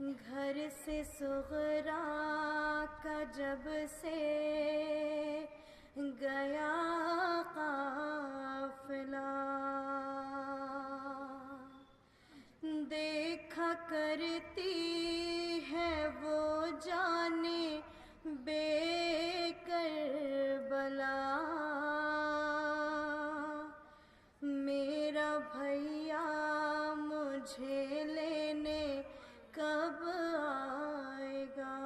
گھر سے صغرا کا جب سے گیا قافلہ، دیکھا کرتی ہے وہ جانے بے کربلا، میرا بھیا مجھے لینے کب آئے گا؟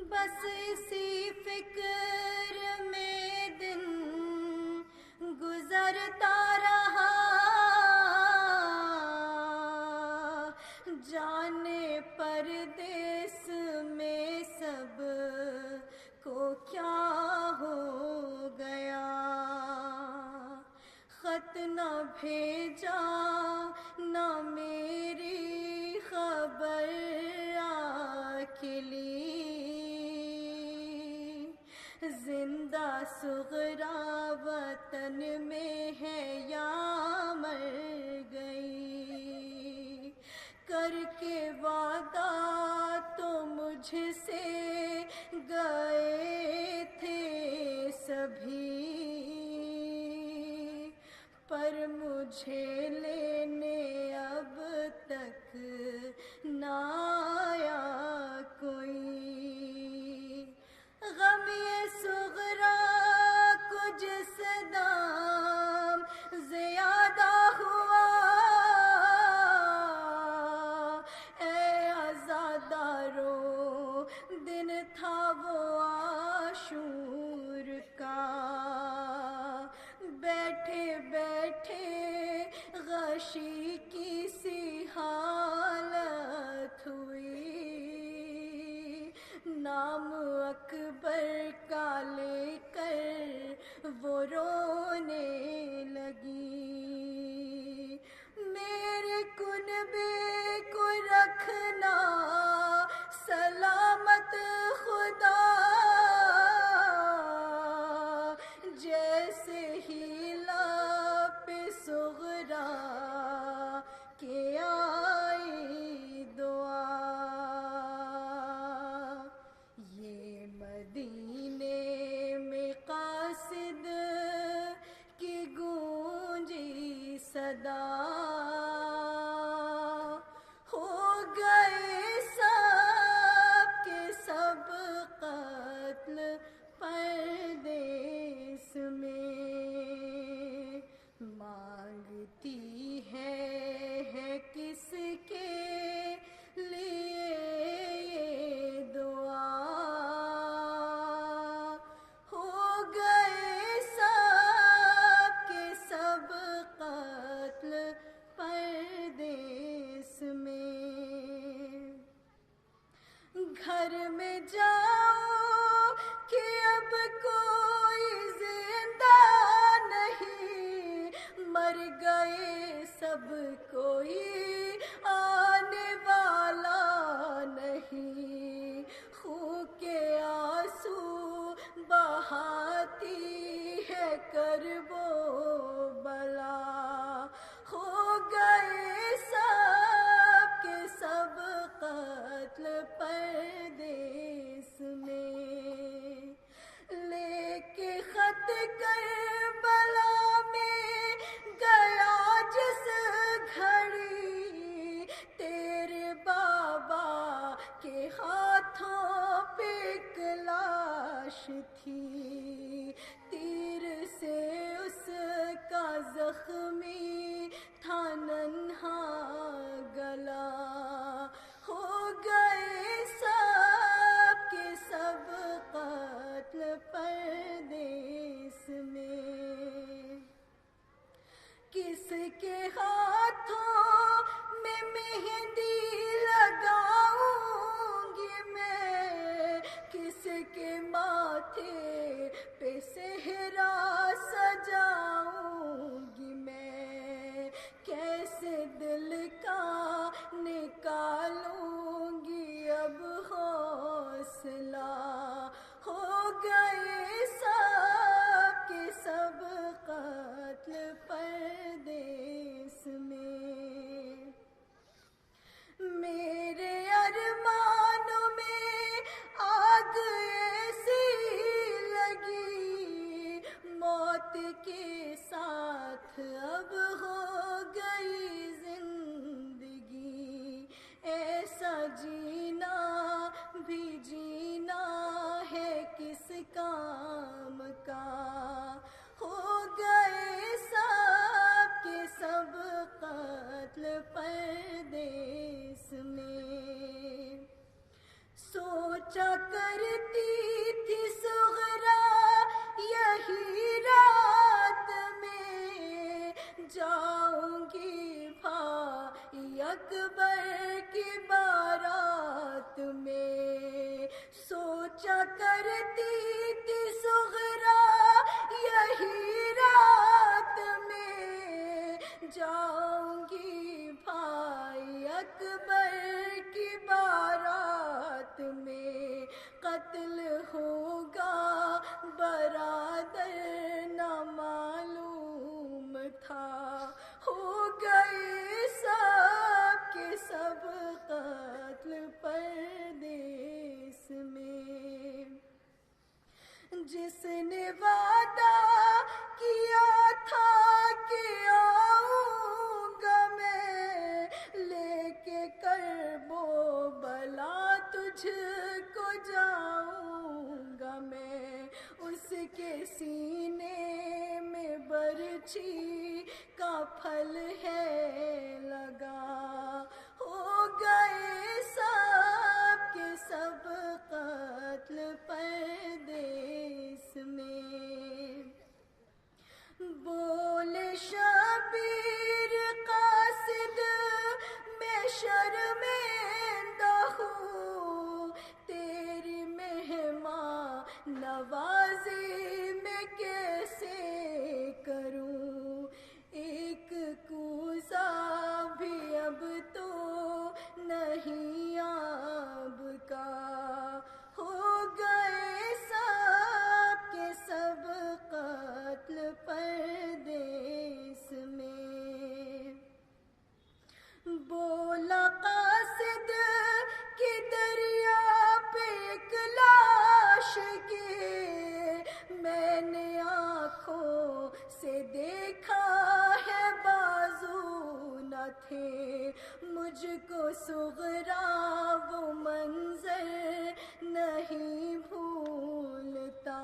بس اسی فکر میں دن گزرتا رہا، جانے پردیس میں سب کو کیا ہو گیا، خط نہ بھیجا نہ میری خبر آکلی، زندہ صغرا وطن میں ہے یا مر گئی، کر کے وعدہ تو مجھ سے گئے تھے سبھی، پر مجھے لینے اب تک نہ آیا کوئی، غم یہ صغرا کو جس دام زیادہ ہوا، اے عزادارو دن تھا وہ عاشور کا، بیٹھے بیٹھے غشی کی سی حالت ہوئی، نام اکبر کا لے کر وہ رونے لگی، میرے کنبے کو رکھنا سلامت خدا، جیسے ہی لب صغرا کے آئی دعا، یہ مدینے میں قاصد کی گونجی صدا، ہو گئے سب کے سب قتل پردیس میں، مانگتی ہے کس کے لیے یہ دعا، ہو گئے سب کے سب قتل پردیس میں، گھر میں جاؤ کہ اب کوئی زندہ نہیں، مر گئے سب کوئی آنے والا نہیں، خون کے آنسو بہاتی ہے کرب و بلا، ہو گئے سب کے سب قتل پردیس میں، لے کے خط کربلا میں گیا جس گھڑی، پردیس میں، سوچا کرتی تھی صغرا یہی رات میں، جاؤں گی بھائی اکبر کی بارات میں، سوچا کرتی تھی صغرا یہی رات میں، جاؤں گی بھائی اکبر کی بارات میں، قتل ہوگا برادر نہ معلوم تھا، ہو گئے سب کے سب قتل پردیس میں، جس نے وعدہ کیا تھا کہ آؤں گا میں لے کے کرب و بلا تجھ کو جاؤں گا میں، اس کے سینے میں برچھی کا پھل ہے لگا، ہو گئے سب کے سب قتل پردیس میں، بولے شبیر قاصد میں شرمندہ ہوں، تیری مہمان نوازی میں کیسے کروں، ایک کوزہ بھی اب تو نہیں آب کا، ہو گئے سب کے سب قتل پردیس میں، بولا قاصد کہ دریا پہ ایک لاش کے میں نے آنکھوں سے دیکھا ہے، بازو نہ تھے، مجھ کو صغرا وہ منظر نہیں بھولتا،